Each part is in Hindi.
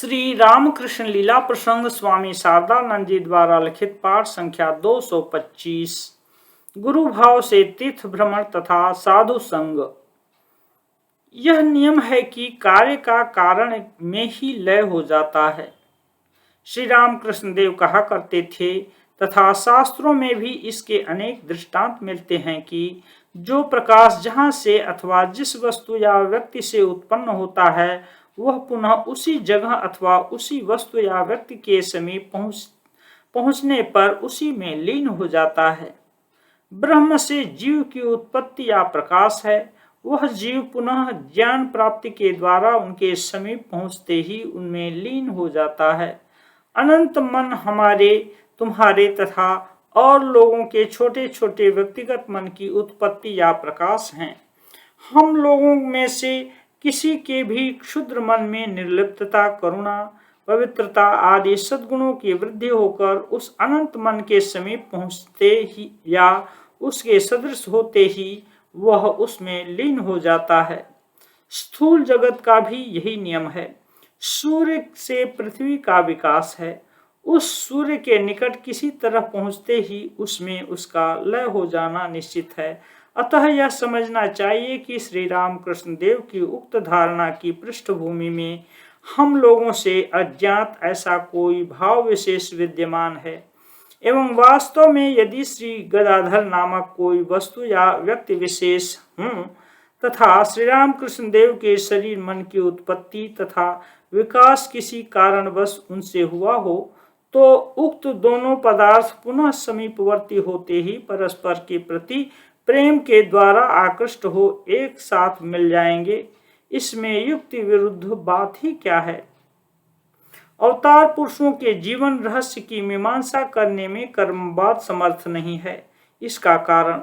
श्री रामकृष्ण लीला प्रसंग स्वामी शारदानंद जी द्वारा लिखित पाठ संख्या 225। गुरु भाव से तीर्थ भ्रमण तथा साधु संग। यह नियम है कि कार्य का कारण में ही लय हो जाता है। श्री रामकृष्ण देव कहा करते थे तथा शास्त्रों में भी इसके अनेक दृष्टांत मिलते हैं कि जो प्रकाश जहाँ से अथवा जिस वस्तु या व्यक्ति से उत्पन्न होता है वह पुनः उसी जगह अथवा उसी वस्तु या व्यक्ति के समीप पहुँचने पर उसी में लीन हो जाता है। ब्रह्म से जीव की उत्पत्ति या प्रकाश है। वह जीव पुनः ज्ञान प्राप्ति के द्वारा उनके समीप पहुँचते ही उनमें लीन हो जाता है। अनंत मन हमारे, तुम्हारे तथा और लोगों के छोटे छोटे व्यक्तिगत मन की उत्पत्ति या प्रकाश हैं। हम लोगों में से किसी के भी क्षुद्र मन में निर्लिप्तता, करुणा, पवित्रता आदि सद्गुणों की वृद्धि होकर उस अनंत मन के समीप पहुँचते ही या उसके सदृश होते ही वह उसमें लीन हो जाता है। स्थूल जगत का भी यही नियम है। सूर्य से पृथ्वी का विकास है। उस सूर्य के निकट किसी तरह पहुँचते ही उसमें उसका लय हो जाना निश्चित है। अतः यह समझना चाहिए कि श्री रामकृष्ण देव की उक्त धारणा की पृष्ठभूमि में हम लोगों से अज्ञात ऐसा कोई भाव विशेष विद्यमान है एवं वास्तव में यदि श्री गदाधर नामक कोई वस्तु या व्यक्ति विशेष तथा श्री रामकृष्ण देव के शरीर मन की उत्पत्ति तथा विकास किसी कारणवश उनसे हुआ हो तो उक्त दोनों पदार्थ पुनः समीपवर्ती होते ही परस्पर के प्रति प्रेम के द्वारा आकृष्ट हो एक साथ मिल जाएंगे। इसमें युक्ति विरुद्ध बात ही क्या है। अवतार पुरुषों के जीवन रहस्य की मीमांसा करने में कर्मवाद समर्थ नहीं है। इसका कारण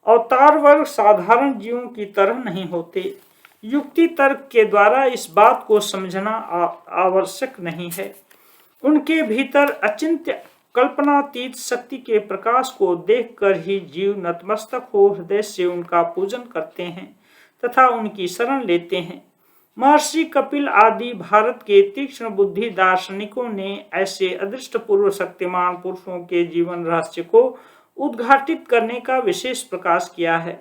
अवतार वर्ग साधारण जीवों की तरह नहीं होते। युक्ति तर्क के द्वारा इस बात को समझना आवश्यक नहीं है। उनके भीतर अचिंत्य कल्पनातीत शक्ति के प्रकाश को देखकर ही जीव नतमस्तक हो हृदय से उनका पूजन करते हैं तथा उनकी शरण लेते हैं। महर्षि कपिल आदि भारत के तीक्ष्ण बुद्धि दार्शनिकों ने ऐसे अदृष्ट पूर्व शक्तिमान पुरुषों के जीवन रहस्य को उद्घाटित करने का विशेष प्रकाश किया है।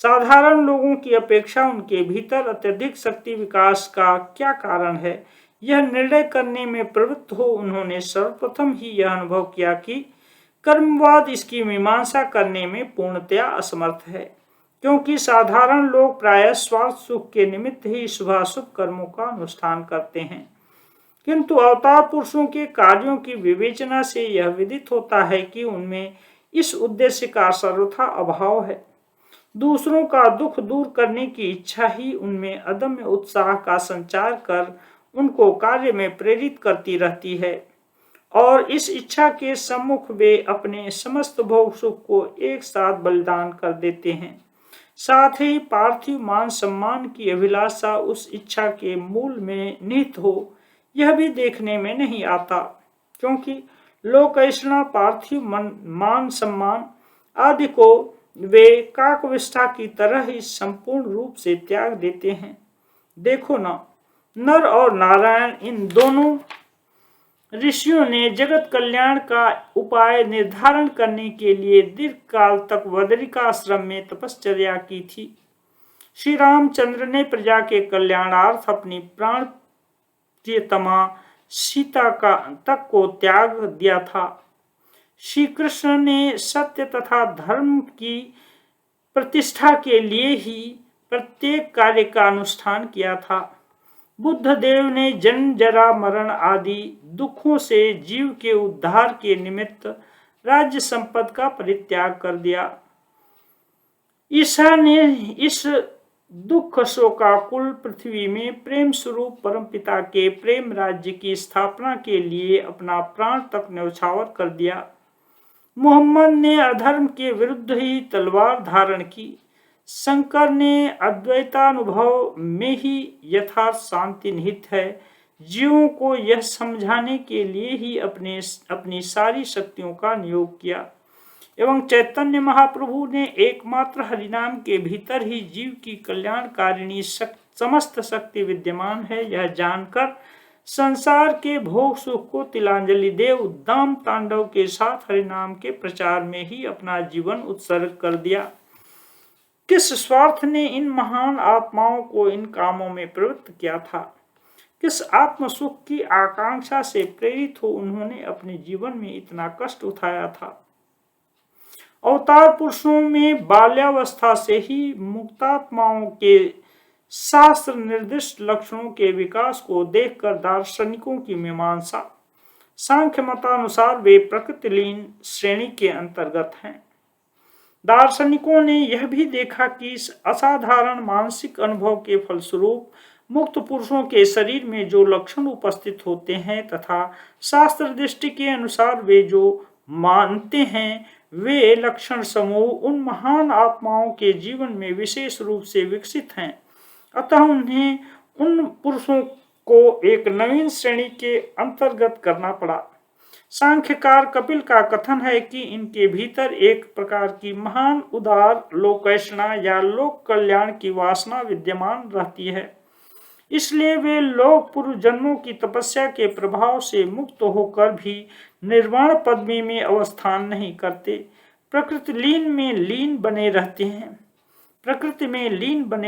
साधारण लोगों की अपेक्षा उनके भीतर अत्यधिक शक्ति विकास का क्या कारण है, यह निर्णय करने में प्रवृत्त हो उन्होंने सर्वप्रथम ही यह अनुभव किया कि कर्मवाद इसकी मीमांसा करने में पूर्णतया असमर्थ है, क्योंकि साधारण लोग प्रायः स्वार्थ सुख के निमित्त ही शुभाशुभ कर्मों का अनुष्ठान करते हैं। किंतु अवतार पुरुषों के कार्यों की विवेचना से यह विदित होता है कि उनमें इस उद्देश्य का सर्वथा अभाव है। दूसरों का दुख दूर करने की इच्छा ही उनमें अदम्य उत्साह का संचार कर उनको कार्य में प्रेरित करती रहती है और इस इच्छा के सम्मुख वे अपने समस्त भोग सुख को एक साथ बलिदान कर देते हैं। साथ ही पार्थिव मान सम्मान की अभिलाषा उस इच्छा के मूल में निहित हो यह भी देखने में नहीं आता, क्योंकि लोकैषणा पार्थिव मान सम्मान आदि को वे काकविष्ठा की तरह ही संपूर्ण रूप से त्याग देते हैं। देखो ना, नर और नारायण इन दोनों ऋषियों ने जगत कल्याण का उपाय निर्धारण करने के लिए दीर्घ काल तक बदरिकाश्रम में तपश्चर्या की थी। श्री रामचंद्र ने प्रजा के कल्याणार्थ अपनी प्राण प्रियतमा सीता का तक को त्याग दिया था। श्री कृष्ण ने सत्य तथा धर्म की प्रतिष्ठा के लिए ही प्रत्येक कार्य का अनुष्ठान किया था। बुद्ध देव ने जन्म जरा मरण आदि दुखों से जीव के उद्धार के निमित्त राज्य संपद का परित्याग कर दिया। ईसा ने इस दुख शोकाकुल पृथ्वी में प्रेम स्वरूप परमपिता के प्रेम राज्य की स्थापना के लिए अपना प्राण तक न्यौछावर कर दिया। मोहम्मद ने अधर्म के विरुद्ध ही तलवार धारण की। शंकर ने अद्वैतानुभव में ही यथार्थ शांति निहित है जीवों को यह समझाने के लिए ही अपनी सारी शक्तियों का नियोग किया एवं चैतन्य महाप्रभु ने एकमात्र हरिनाम के भीतर ही जीव की कल्याणकारिणी समस्त शक्ति विद्यमान है यह जानकर संसार के भोग सुख को तिलांजलि दे उद्दाम तांडव के साथ हरिनाम के प्रचार में ही अपना जीवन उत्सर्ग कर दिया। किस स्वार्थ ने इन महान आत्माओं को इन कामों में प्रवृत्त किया था? किस आत्म सुख की आकांक्षा से प्रेरित हो उन्होंने अपने जीवन में इतना कष्ट उठाया था? अवतार पुरुषों में बाल्यावस्था से ही मुक्तात्माओं के शास्त्र निर्दिष्ट लक्षणों के विकास को देखकर दार्शनिकों की मीमांसा, सांख्य मतानुसार वे प्रकृतिलीन श्रेणी के अंतर्गत हैं। दार्शनिकों ने यह भी देखा कि इस असाधारण मानसिक अनुभव के फलस्वरूप मुक्त पुरुषों के शरीर में जो लक्षण उपस्थित होते हैं तथा शास्त्र दृष्टि के अनुसार वे जो मानते हैं वे लक्षण समूह उन महान आत्माओं के जीवन में विशेष रूप से विकसित हैं। अतः उन्हें उन पुरुषों को एक नवीन श्रेणी के अंतर्गत करना पड़ा। सांख्यकार कपिल का कथन है कि इनके भीतर एक प्रकार की महान उदार लोकैषणा या लोक कल्याण की वासना विद्यमान रहती है, इसलिए वे लोक पूर्व जन्मों की तपस्या के प्रभाव से मुक्त होकर भी निर्वाण पदवी में अवस्थान नहीं करते, प्रकृति में लीन बने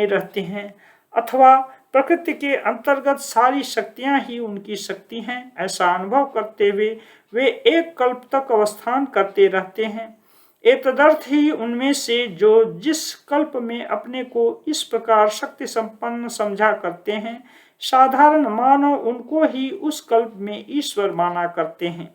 रहते हैं अथवा प्रकृति के अंतर्गत सारी शक्तियां ही उनकी शक्ति हैं, ऐसा अनुभव करते हुए वे एक कल्प तक अवस्थान करते रहते हैं। एतदर्थ ही उनमें से जो जिस कल्प में अपने को इस प्रकार शक्ति संपन्न समझा करते हैं, साधारण मानव उनको ही उस कल्प में ईश्वर माना करते हैं,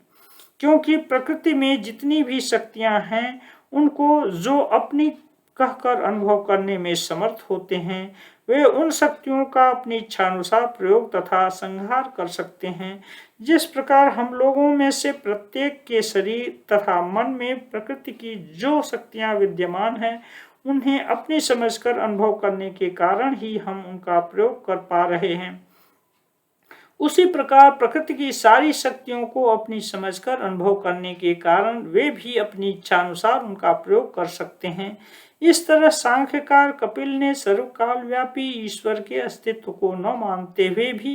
क्योंकि प्रकृति में जितनी भी शक्तियां हैं उनको जो अपनी कहकर अनुभव करने में समर्थ होते हैं वे उन शक्तियों का अपनी इच्छानुसार प्रयोग तथा संहार कर सकते हैं। जिस प्रकार हम लोगों में से प्रत्येक के शरीर तथा मन में प्रकृति की जो शक्तियां विद्यमान हैं उन्हें अपनी समझकर अनुभव करने के कारण ही हम उनका प्रयोग कर पा रहे हैं, उसी प्रकार प्रकृति की सारी शक्तियों को अपनी समझकर अनुभव करने के कारण वे भी अपनी इच्छानुसार उनका प्रयोग कर सकते हैं। इस तरह सांख्यकार कपिल ने सर्वकाल व्यापी ईश्वर के अस्तित्व को न मानते हुए भी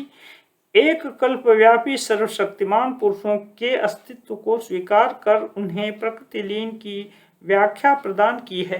एक कल्पव्यापी सर्वशक्तिमान पुरुषों के अस्तित्व को स्वीकार कर उन्हें प्रकृति लीन की व्याख्या प्रदान की है।